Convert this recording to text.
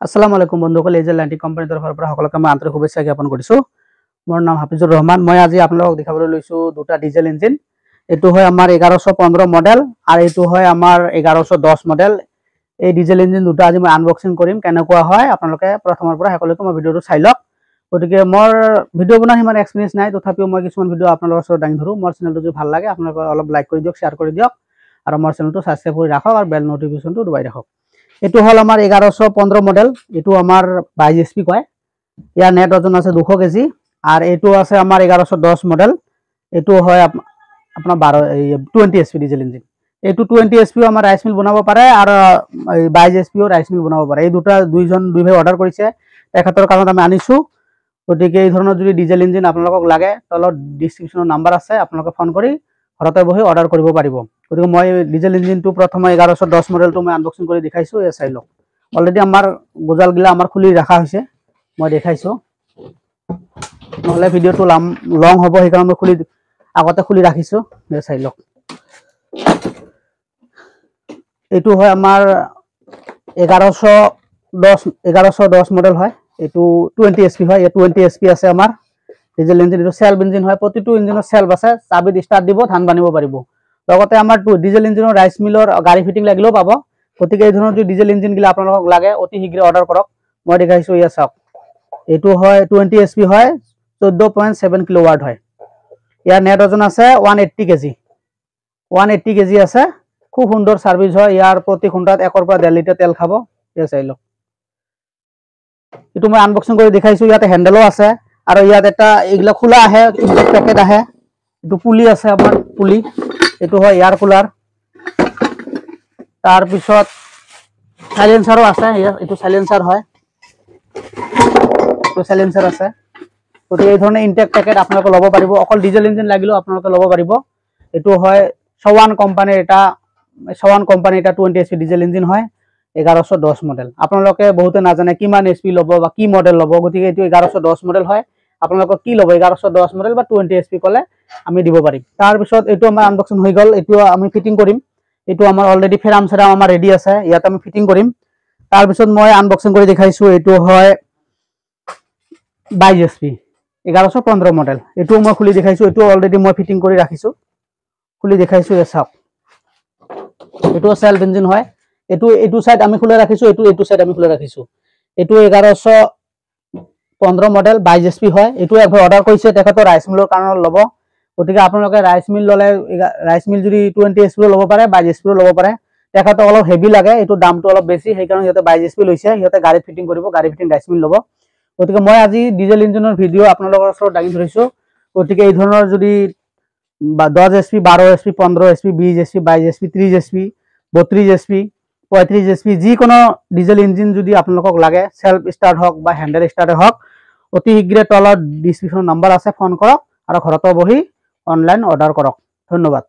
আসসালামু আলাইকুম বন্ধুসকল, এই যে ল্যান্টিক কোম্পানীৰ তৰফৰ পৰা সকলোকে মই আন্তৰিক শুভেচ্ছা জ্ঞাপন কৰিছো। মোৰ নাম হাফিজুৰ ৰহমান। মই আজি আপোনালোকক দেখাবলৈ লৈছো দুটা ডিজেল ইঞ্জিন। এইটো হয় আমাৰ 1115 মডেল আৰু এইটো হয় আমাৰ 1110 মডেল। এই ডিজেল ইঞ্জিন দুটা আজি মই আনবক্সিং কৰিম। কেনেকুৱা হয় আপোনালোকে প্ৰথমৰ পৰা শেষলৈকে মই ভিডিঅ'টো চাই লওক। গতিকে মোৰ ভিডিঅ' বনোৱাৰ সিমান এক্সপিৰিয়েঞ্চ নাই, তথাপিও মই কিছুমান ভিডিঅ' আপোনালোকৰ ওচৰত দাঙি ধৰো। মোৰ চেনেলটো যদি ভাল লাগে আপোনালোকে অলপ লাইক কৰি দিয়ক, শ্বেয়াৰ কৰি দিয়ক আৰু মোৰ চেনেলটো ছাবস্ক্ৰাইব কৰি ৰাখক আৰু বেল নটিফিকেশ্যনটো দবাই ৰাখক। এইটো হল আমাৰ 1115 মডেল। এইটো আমাৰ 22 HP কয়। ইয়াৰ নেট ওজন আছে 200 কেজি। আর এইটো আছে আমার 1110 মডেল। এইটো হয় আপনার 20 HP ডিজেল ইঞ্জিন। এইটো 20 HP আমার রাইস মিল বনাব পারে আর 22 HP রাইস মিল বনাব পারে। এই দুই ভাই অর্ডার করেছে, তেখেতৰ কাৰণত আমি আনিছো। গতিকে এই ধৰণৰ যদি ডিজেল ইঞ্জিন আপোনালোকক লাগে তলত ডিসক্ৰিপশনত নাম্বাৰ আছে, আপোনালোকে ফোন কৰি ঘৰতে বহি অৰ্ডাৰ কৰিব পাৰিব। গতিকে মই ডিজেল ইঞ্জিনটো প্ৰথমে 1110 মডেলটো মই আনবক্সিং কৰি দেখাইছো। এই চাই লওক। অলৰেডি আমাৰ গোজালগিলা আমাৰ খুলি ৰাখা হয়েছে, মই দেখাইছো। নহলে ভিডিওটো লং হব, সেইকাৰণে মই আগতে খুলি রাখিছো। চাই লওক। এইটো হয় আমার 1110 মডেল হয়। এইটো 20 HP হয়। 20 HP আছে আমার ডিজেল ইঞ্জিন। এইটো সেলফ ইঞ্জিন হয়। প্রতিটো ইঞ্জিনৰ সেলফ আছে, চাবিত স্টাৰ্ট দিব, ধান বানিব পাৰিব। লগতে আমাৰ ডিজেল ইঞ্জিনৰ ৰাইস মিলৰ গাড়ী ফিটিং লাগিলেও পাব। গতিকে এই ধৰণৰ যদি ডিজেল ইঞ্জিন গিলা আপোনালোকক লাগে অতি শীঘ্ৰে অৰ্ডাৰ কৰক। মই দেখাইছো, ইয়া চাওক। এইটো হয় 20 HP হয়, 14.7 কিলোৱাট হয়। ইয়াৰ নেট ওজন আছে 180 কেজি। 180 কেজি আছে। খুব সুন্দৰ সাৰ্ভিস হয়। ইয়াৰ প্ৰতি ঘন্টাত 1 পৰা 1.5 লিটাৰ তেল খাব। ইয়া চাই লওক। এইটো মই আনবক্সিং কৰি দেখাইছো। ইয়াতে হ্যান্ডেলও আছে আৰু ইয়াত এটা এইগুলা খোলা আহে, পেকেট আহে। এইটো পুলি আছে, আমাৰ পুলি। এইটো হয় এয়াৰ কুলাৰ। তাৰ পিছত সাইলেন্সাৰও আছে। এইটো সাইলেন্সাৰ হয়, এইটো সাইলেন্সাৰ আছে। গতিকে এই ধৰণে ইনটেক পেকেট আপোনালোকে ল'ব পাৰিব। অকল ডিজেল ইঞ্জিন লাগিলেও আপোনালোকে ল'ব পাৰিব। এইটো হয় চৱান কোম্পানীৰ এটা 20 HP ডিজেল ইঞ্জিন হয়, 1110 মডেল। আপোনালোকে বহুতে নাজানে কিমান HP ল'ব বা কি মডেল ল'ব। গতিকে এইটো 1110 মডেল হয়। আপোনালোকে কি ল'ব, 1110 মডেল বা 20 HP ক'লে আমি দিব পাৰিম। তাৰপিছত এইটো আমাৰ আনবক্সিং হৈ গ'ল। এইটো আমি ফিটিং কৰিম। এইটো আমাৰ অলৰেডি ফেৰাম আমাৰ ৰেডি আছে, ইয়াত আমি ফিটিং কৰিম। তাৰপিছত মই আনবক্সিং কৰি দেখাইছো। এইটো হয় 22 HP 1115 মডেল। এইটো মই খুলি দেখাইছো। এইটো অলরেডি মই ফিটিং কৰি ৰাখিছো, খুলি দেখাইছো। এ চাওক, এইটো সেলফ ইঞ্জিন হয়। এইটো সাইড আমি খুলে ৰাখিছো, এইটো সাইড আমি খুলে ৰাখিছো। এইটো 1115 মডেল 22 HP হয়। এইটো একবাৰ অৰ্ডাৰ কৰিছে, তেখেতৰ ৰাইস মিলৰ কাৰণে ল'ব। গতিকে আপোনালোকে ৰাইস মিল ললে, ৰাইস মিল যদি 20 HP ল'ব পাৰে, 22 HP ল'ব পাৰে। তেখেতক অলপ হেভি লাগে, এইটো দামটো অলপ বেছি, সেইকাৰণে সিহঁতে 22 HP লৈছে। সিহঁতে গাড়ী ফিটিং কৰিব, গাড়ী ফিটিং ৰাইস মিল ল'ব। গতিকে মই আজি ডিজেল ইঞ্জিনৰ ভিডিঅ' আপোনালোকৰ ওচৰত দাঙি ধৰিছো। গতিকে এই ধৰণৰ যদি 10 HP, 12 HP, 15 HP, 20 HP, 22 HP, 30 HP, 32 HP, 35 HP যিকোনো ডিজেল ইঞ্জিন যদি আপোনালোকক লাগে, সেলফ স্টার্ট হওক বা হ্যান্ডেল স্টার্টে হওক, অতি শীঘ্ৰে তলত ডিসক্ৰিপশন নাম্বাৰ আছে, ফোন কৰক আৰু ঘৰতে বহি অনলাইন অৰ্ডাৰ কৰক। ধন্যবাদ।